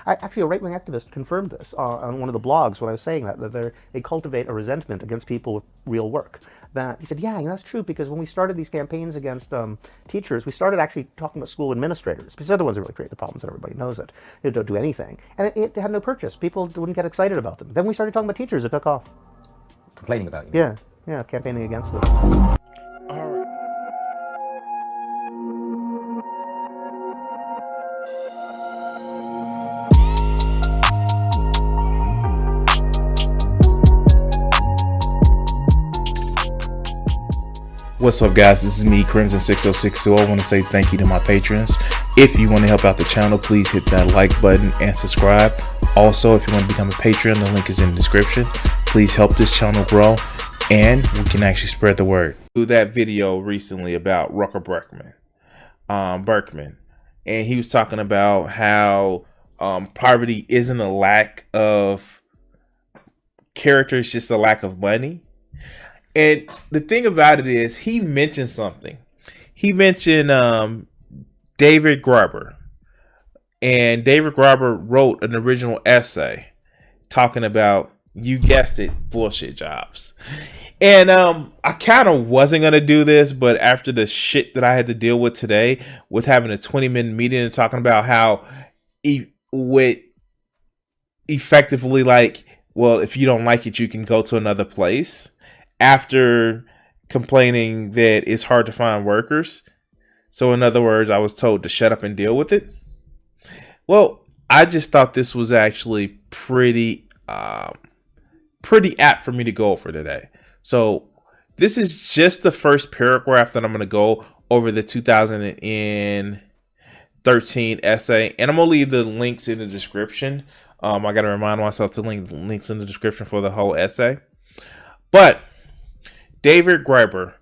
Actually, a right-wing activist confirmed this on one of the blogs when I was saying that they cultivate a resentment against people with real work. That he said, yeah, that's true, because when we started these campaigns against teachers, we started actually talking about school administrators, because they're the ones that really create the problems, and everybody knows it. They don't do anything, and it had no purchase. People wouldn't get excited about them. Then we started talking about teachers. It took off. Complaining about you. Yeah, campaigning against them. All right. What's up, guys? This is me, Crimson6062. I want to say thank you to my patrons. If you want to help out the channel, please hit that like button and subscribe. Also, if you want to become a patron, the link is in the description. Please help this channel grow, and we can actually spread the word. That video recently about Rucker Berkman, and he was talking about how poverty isn't a lack of character, it's just a lack of money. And the thing about it is, he mentioned something. He mentioned David Graeber. And David Graeber wrote an original essay talking about, you guessed it, bullshit jobs. And I kind of wasn't going to do this, but after the shit that I had to deal with today, with having a 20-minute meeting and talking about how with effectively like, well, if you don't like it, you can go to another place. After complaining that it's hard to find workers. So in other words, I was told to shut up and deal with it. Well, I just thought this was actually pretty apt for me to go over today. So this is just the first paragraph that I'm going to go over the 2013 essay. And I'm going to leave the links in the description. I got to remind myself to link links in the description for the whole essay. But David Graeber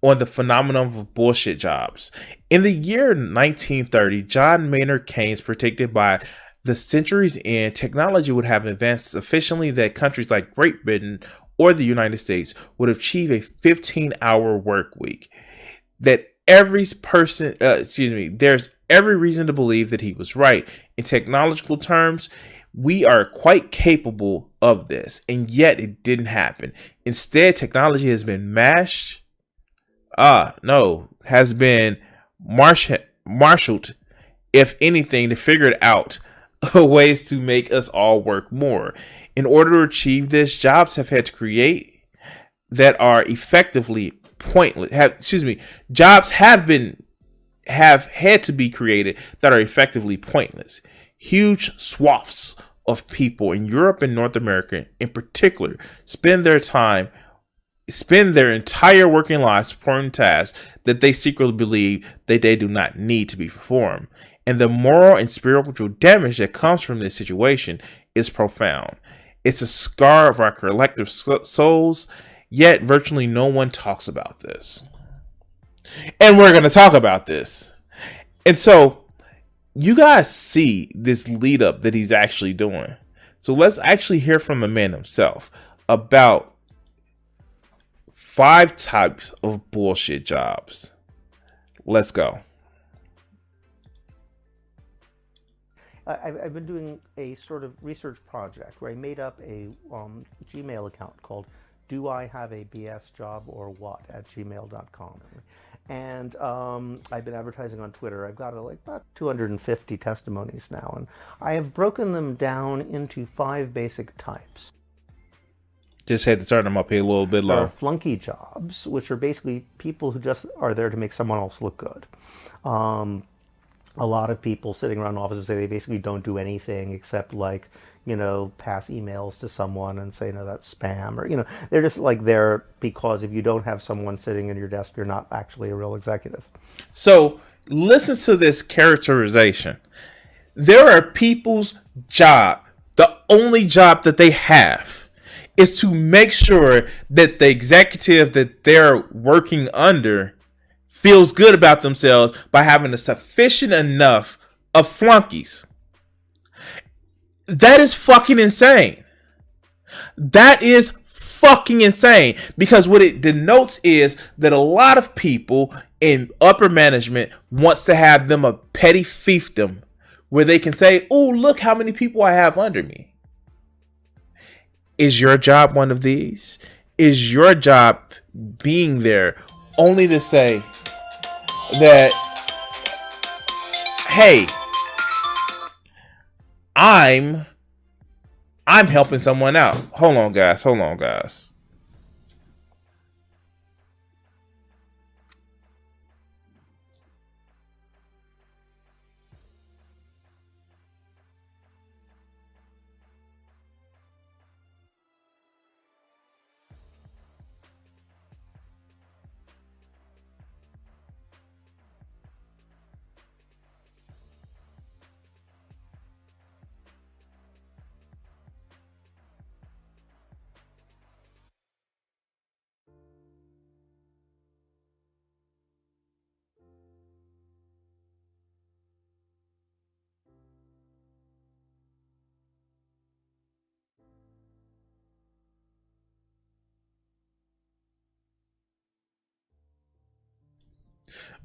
on the phenomenon of bullshit jobs. In the year 1930, John Maynard Keynes predicted by the century's end, technology would have advanced sufficiently that countries like Great Britain or the United States would achieve a 15-hour work week. That there's every reason to believe that he was right. In technological terms, we are quite capable of this, and yet it didn't happen. Instead, technology has been marshaled, if anything, to figure it out ways to make us all work more. In order to achieve this, jobs have had to create that are effectively pointless. Jobs have had to be created that are effectively pointless. Huge swaths of people in Europe and North America in particular spend their entire working lives performing tasks that they secretly believe that they do not need to be performed. And the moral and spiritual damage that comes from this situation is profound. It's a scar of our collective souls, yet virtually no one talks about this. And we're going to talk about this. And so you guys see this lead up that he's actually doing. So let's actually hear from the man himself about 5 types of bullshit jobs. Let's go. I've been doing a sort of research project where I made up a Gmail account called Do I Have a BS Job or What at gmail.com. And I've been advertising on Twitter. I've got about 250 testimonies now, and I have broken them down into 5 basic types. Just had to turn them up here a little bit low. There are flunky jobs, which are basically people who just are there to make someone else look good. A lot of people sitting around offices say they basically don't do anything except pass emails to someone and say, no, that's spam, or, they're just there because if you don't have someone sitting in your desk, you're not actually a real executive. So listen to this characterization. There are people's job, the only job that they have is to make sure that the executive that they're working under feels good about themselves by having a sufficient enough of flunkies. That is fucking insane. That is fucking insane, because what it denotes is that a lot of people in upper management wants to have them a petty fiefdom where they can say, oh, look how many people I have under me. Is your job one of these? Is your job being there only to say that, hey, I'm helping someone out. Hold on, guys.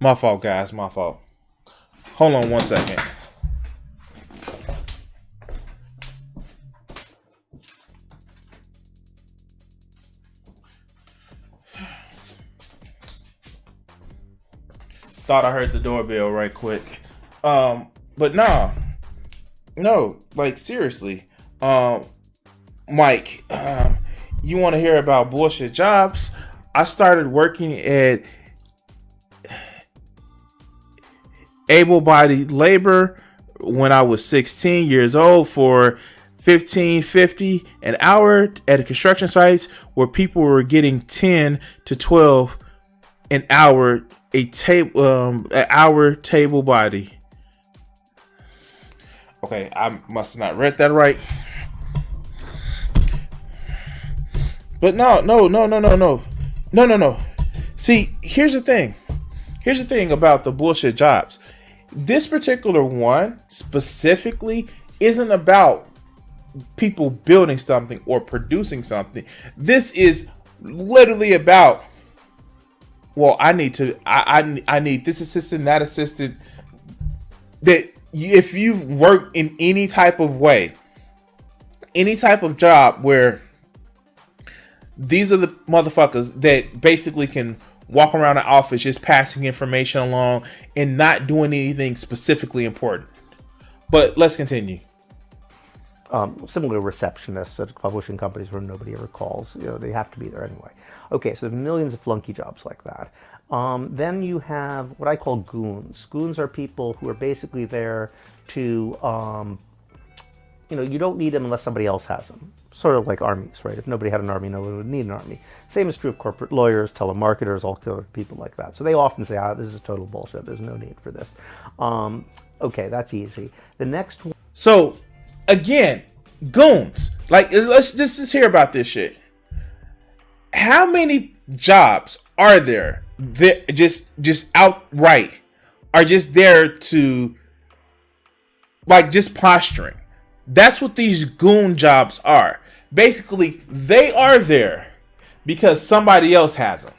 My fault, guys. My fault. Hold on 1 second. Thought I heard the doorbell right quick. But no, like seriously, Mike, you want to hear about bullshit jobs? I started working at able-bodied labor when I was 16 years old for $15.50 an hour at a construction sites where people were getting 10 to 12 an hour, an hour table body. Okay, I must have not read that right. But no. See, here's the thing. Here's the thing about the bullshit jobs. This particular one specifically isn't about people building something or producing something. This is literally about, well, I need this assistant, that assistant. That if you've worked in any type of way, any type of job where these are the motherfuckers that basically can walk around the office just passing information along and not doing anything specifically important. But let's continue. Similar receptionists at publishing companies where nobody ever calls. They have to be there anyway. Okay, so there's millions of flunky jobs like that. Then you have what I call goons. Goons are people who are basically there to, you don't need them unless somebody else has them. Sort of like armies, right? If nobody had an army, no one would need an army. Same is true of corporate lawyers, telemarketers, all kind of people like that. So they often say, this is total bullshit. There's no need for this. Okay, that's easy. The next one. So, again, goons. Like, let's just hear about this shit. How many jobs are there that just outright are just there to, like, just posturing? That's what these goon jobs are. Basically, they are there because somebody else has them.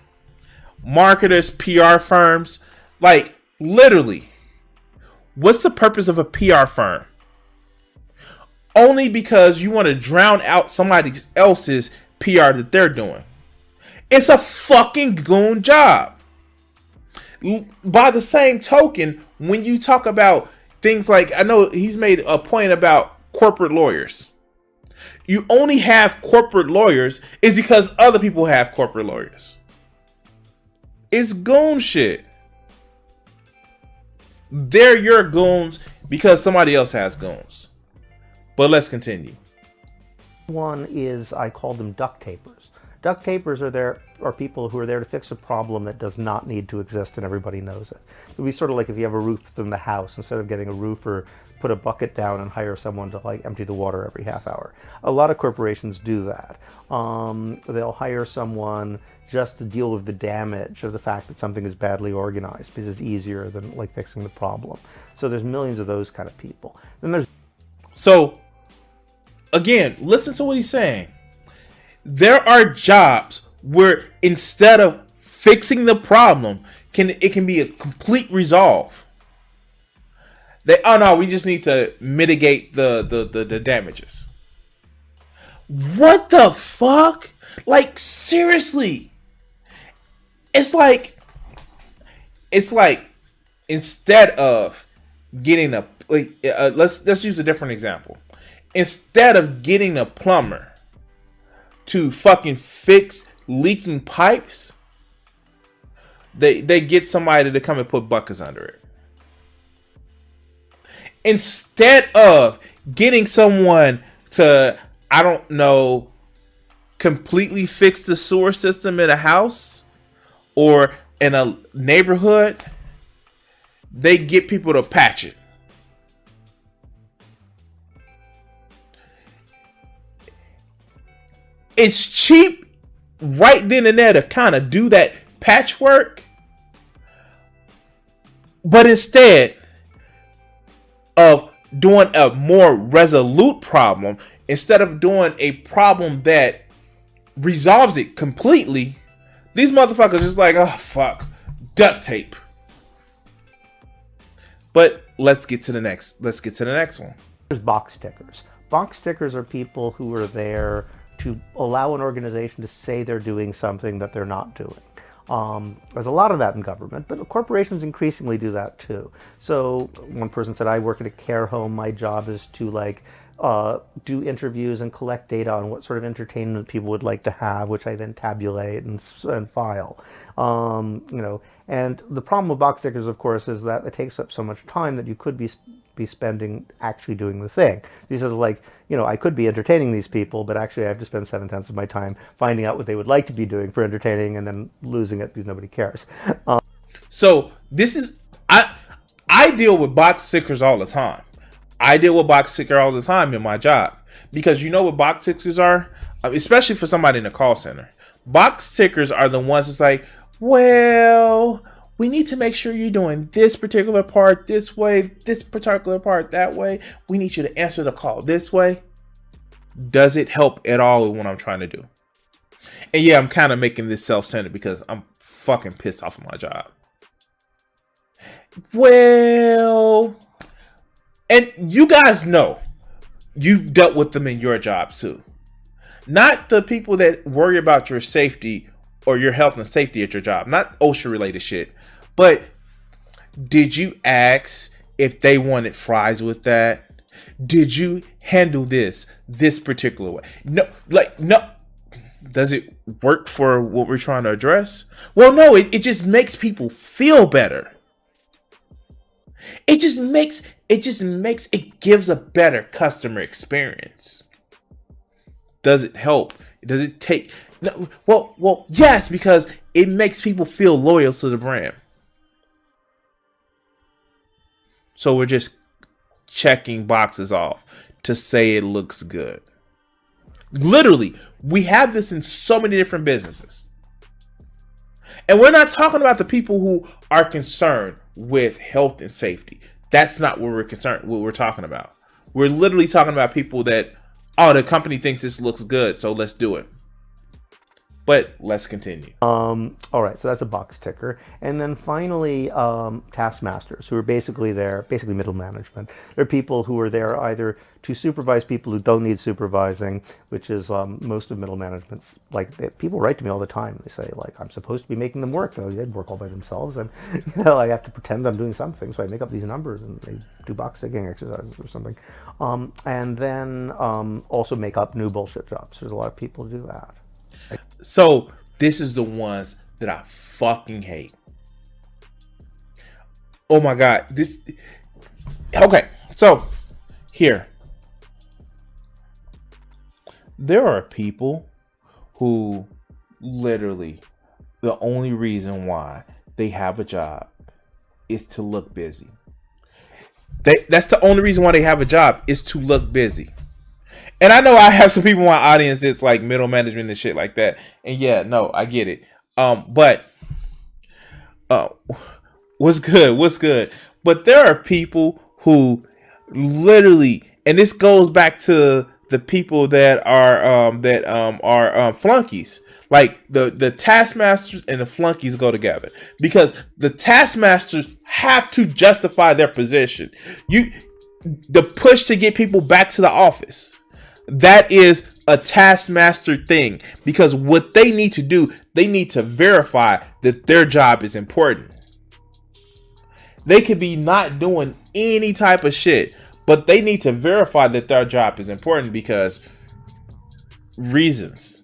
Marketers, PR firms, like, literally, what's the purpose of a PR firm? Only because you want to drown out somebody else's PR that they're doing. It's a fucking goon job. By the same token, when you talk about things like, I know he's made a point about corporate lawyers. You only have corporate lawyers is because other people have corporate lawyers. It's goon shit. They're your goons because somebody else has goons. But let's continue. One is, I call them duct tapers. Duct tapers are people who are there to fix a problem that does not need to exist and everybody knows it. It would be sort of like if you have a roof in the house, instead of getting a roofer, put a bucket down and hire someone to empty the water every half hour. A lot of corporations do that. They'll hire someone just to deal with the damage of the fact that something is badly organized because it's easier than fixing the problem. So there's millions of those kind of people. Then there's again, listen to what he's saying. There are jobs where instead of fixing the problem, it can be a complete resolve. Oh no, we just need to mitigate the damages. What the fuck? Like, seriously. It's like instead of getting a let's use a different example. Instead of getting a plumber to fucking fix leaking pipes, they get somebody to come and put buckets under it. Instead of getting someone to, I don't know, completely fix the sewer system in a house or in a neighborhood, they get people to patch it. It's cheap right then and there to kind of do that patchwork. But instead of doing a more resolute problem, instead of doing a problem that resolves it completely, these motherfuckers just like, oh fuck, duct tape. But let's get to the next one. There's box tickers. Box tickers are people who are there to allow an organization to say they're doing something that they're not doing. There's a lot of that in government, but corporations increasingly do that too. So one person said, I work at a care home. My job is to do interviews and collect data on what sort of entertainment people would like to have, which I then tabulate and file. And the problem with box tickers, of course, is that it takes up so much time that you could be spending actually doing the thing. He says, I could be entertaining these people, but actually I have to spend 7/10 of my time finding out what they would like to be doing for entertaining and then losing it because nobody cares. So this is, I deal with box tickers all the time. I deal with box ticker all the time in my job, because you know what box tickers are, especially for somebody in a call center. Box tickers are the ones that's like, well, we need to make sure you're doing this particular part this way, this particular part that way. We need you to answer the call this way. Does it help at all with what I'm trying to do? And yeah, I'm kind of making this self-centered because I'm fucking pissed off of my job. Well, and you guys know, you've dealt with them in your job too. Not the people that worry about your safety or your health and safety at your job, not OSHA related shit. But did you ask if they wanted fries with that? Did you handle this particular way? No. Does it work for what we're trying to address? Well, no, it just makes people feel better. It gives a better customer experience. Does it help? Does it take? No, well, yes, because it makes people feel loyal to the brand. So we're just checking boxes off to say it looks good. Literally, we have this in so many different businesses. And we're not talking about the people who are concerned with health and safety. That's not what we're talking about. We're literally talking about people that, oh, the company thinks this looks good, so let's do it. But let's continue. All right, so that's a box ticker. And then finally, taskmasters, who are basically middle management. They're people who are there either to supervise people who don't need supervising, which is most of middle management's, people write to me all the time. They say, I'm supposed to be making them work. They work all by themselves. And, I have to pretend I'm doing something. So I make up these numbers and they do box ticking exercises or something. And then also make up new bullshit jobs. There's a lot of people who do that. So this is the ones that I fucking hate. Oh my God. Okay. So here, there are people who literally the only reason why they have a job is to look busy. That's the only reason why they have a job, is to look busy. And I know I have some people in my audience that's like middle management and shit like that. And yeah, no, I get it. But what's good? But there are people who literally, and this goes back to the people that are flunkies. Like the taskmasters and the flunkies go together because the taskmasters have to justify their position. The push to get people back to the office, that is a taskmaster thing, because what they need to do, they need to verify that their job is important. They could be not doing any type of shit, but they need to verify that their job is important because reasons.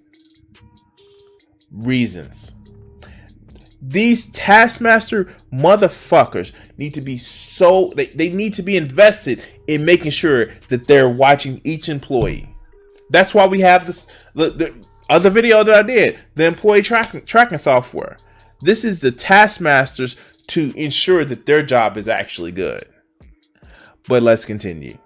These taskmaster motherfuckers need to be they need to be invested in making sure that they're watching each employee. That's why we have this the other video that I did, the employee tracking software. This is the taskmasters to ensure that their job is actually good. But let's continue.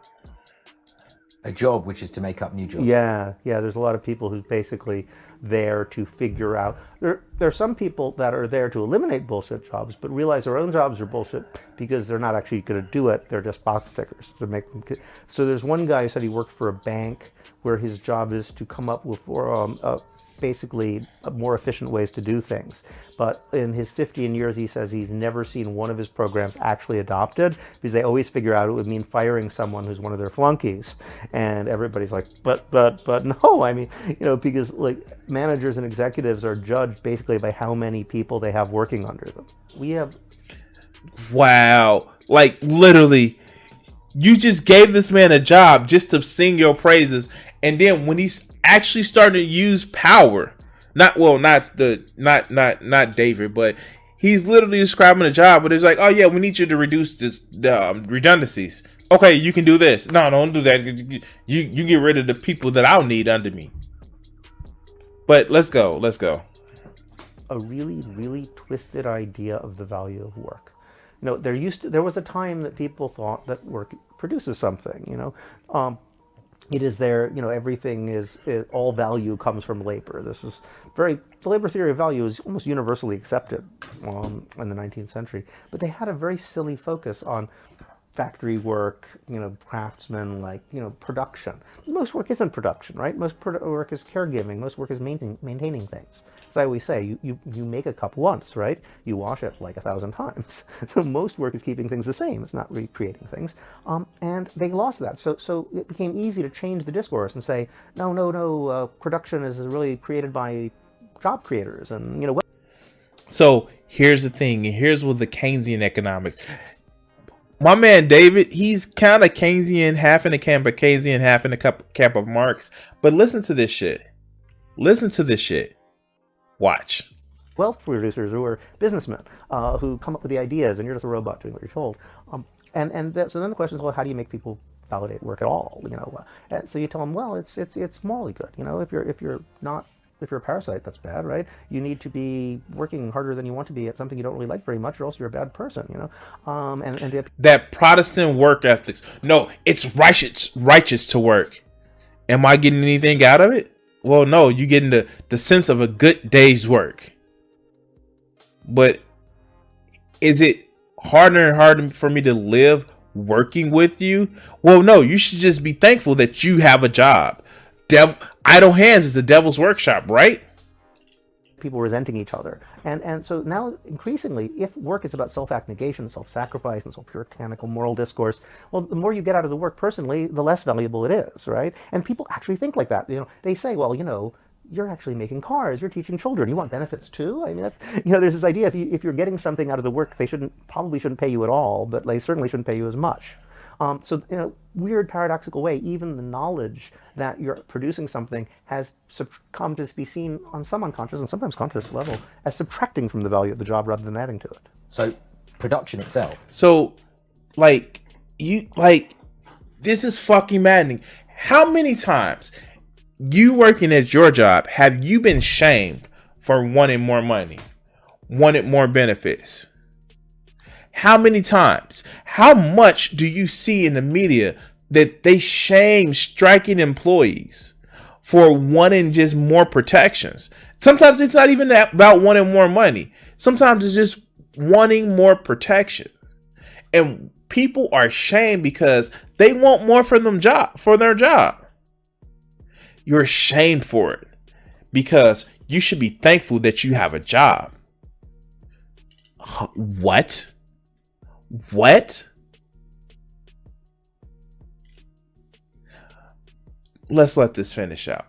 A job which is to make up new jobs. Yeah. There's a lot of people who's basically there to figure out. There are some people that are there to eliminate bullshit jobs, but realize their own jobs are bullshit because they're not actually going to do it. They're just box tickers to make them. So there's one guy who said he worked for a bank where his job is to come up with basically more efficient ways to do things. But in his 15 years, he says he's never seen one of his programs actually adopted because they always figure out it would mean firing someone who's one of their flunkies. And everybody's like, but no, I mean, because like managers and executives are judged basically by how many people they have working under them. Wow. Like literally, you just gave this man a job just to sing your praises. And then when he's actually starting to use power, not David, but he's literally describing a job, but it's like, oh yeah, we need you to reduce the redundancies. Okay, you can do this. No, don't do that. You get rid of the people that I'll need under me. But let's go. A really, really twisted idea of the value of work. There was a time that people thought that work produces something. It is there, everything is all value comes from labor. The labor theory of value is almost universally accepted in the 19th century. But they had a very silly focus on factory work, craftsmen, production. Most work isn't production, right? Most work is caregiving. Most work is maintaining things. As I always say, you make a cup once, right? You wash it like 1,000 times. So most work is keeping things the same. It's not recreating things. And they lost that. So it became easy to change the discourse and say, no, production is really created by job creators. And, So here's the thing. Here's what the Keynesian economics. My man David, he's kind of Keynesian, half in the camp of Keynesian, half in the camp of Marx. But listen to this shit. Watch. Wealth producers who are businessmen who come up with the ideas, and you're just a robot doing what you're told. So then the question is, well, how do you make people validate work at all? And so you tell them, well, it's morally good. If you're a parasite, that's bad, right? You need to be working harder than you want to be at something you don't really like very much, or else you're a bad person. That Protestant work ethics. No, it's righteous to work. Am I getting anything out of it? Well, no, you're getting the sense of a good day's work. But is it harder and harder for me to live working with you? Well, no, you should just be thankful that you have a job. Idle hands is the devil's workshop, right? People resenting each other. And so now, increasingly, if work is about self-abnegation, self-sacrifice, and puritanical moral discourse, well, the more you get out of the work personally, the less valuable it is, right? And people actually think like that. They say, well, you're actually making cars, you're teaching children, you want benefits too? I mean, there's this idea, if you're getting something out of the work, they probably shouldn't pay you at all, but they certainly shouldn't pay you as much. So in a weird paradoxical way, even the knowledge that you're producing something has come to be seen on some unconscious and sometimes conscious level as subtracting from the value of the job rather than adding to it. So production itself. So this is fucking maddening. How many times you working at your job have you been shamed for wanting more money, wanted more benefits? How many times? How much do you see in the media that they shame striking employees for wanting just more protections? Sometimes it's not even about wanting more money. Sometimes it's just wanting more protection. And people are shamed because they want more for their job. You're shamed for it because you should be thankful that you have a job. What? Let's let this finish out.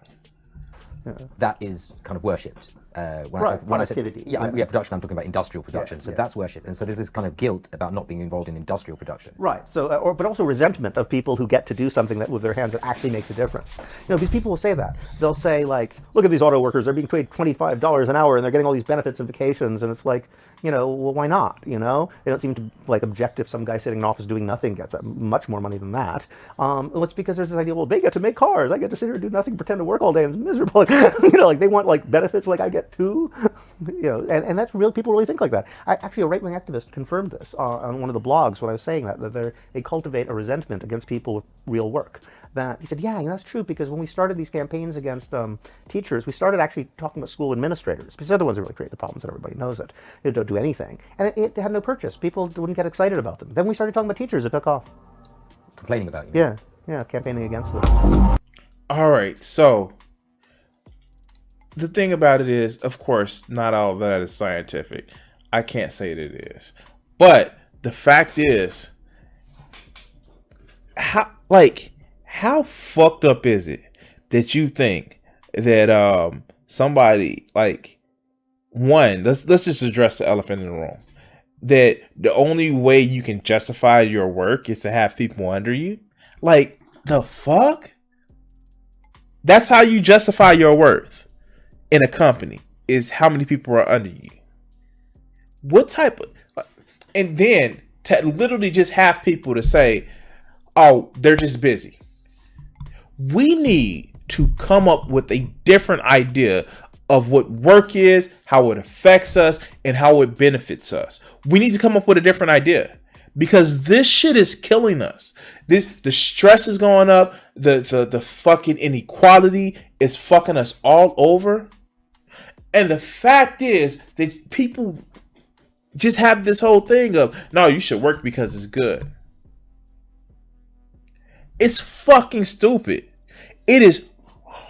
That is kind of worshipped. When I said production, I'm talking about industrial production. That's worship, and so there's this kind of guilt about not being involved in industrial production. Right. So, but also resentment of people who get to do something that with their hands that actually makes a difference. These people will say that. They'll say like, "Look at these auto workers; they're being paid $25 an hour, and they're getting all these benefits and vacations." And it's like, well, why not? They don't seem to like object if some guy sitting in an office doing nothing gets much more money than that. Well, it's because there's this idea. Well, they get to make cars. I get to sit here and do nothing, pretend to work all day, and it's miserable. Like they want like benefits like I get too. And that's real. People really think like that. Actually, a right-wing activist confirmed this on one of the blogs when I was saying that they cultivate a resentment against people with real work. That he said, yeah, that's true, because when we started these campaigns against teachers, we started actually talking about school administrators, because they're the ones who really create the problems, and everybody knows it. They don't do anything, and it had no purchase. People wouldn't get excited about them. Then we started talking about teachers. It took off. Complaining about you. Yeah, campaigning against them. All right, so the thing about it is, of course, not all of that is scientific. I can't say that it is, but the fact is, how fucked up is it that you think that somebody like let's just address the elephant in the room, that the only way you can justify your work is to have people under you? Like, the fuck? That's how you justify your worth in a company, is how many people are under you. What type of, and then to literally just have people to say, oh, they're just busy. We need to come up with a different idea of what work is, how it affects us, and how it benefits us. We need to come up with a different idea, because this shit is killing us. The stress is going up. The fucking inequality is fucking us all over. And the fact is that people just have this whole thing of, no, you should work because it's good. It's fucking stupid. It is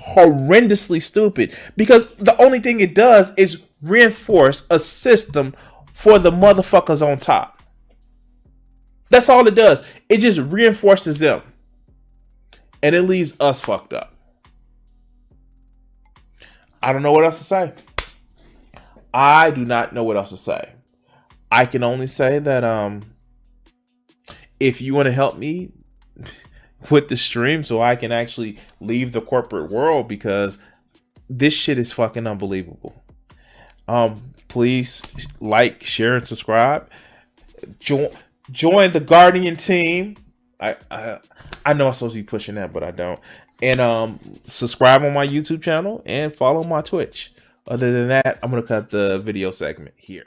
horrendously stupid, because the only thing it does is reinforce a system for the motherfuckers on top. That's all it does. It just reinforces them. And it leaves us fucked up. I don't know what else to say. I do not know what else to say. I can only say that if you want to help me with the stream so I can actually leave the corporate world, because this shit is fucking unbelievable. Please like, share, and subscribe. Join the Guardian team. I know I'm supposed to be pushing that, but I don't. And subscribe on my YouTube channel and follow my Twitch. Other than that, I'm gonna cut the video segment here.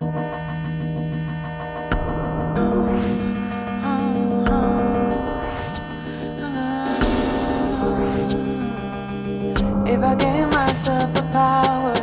If I gave myself the power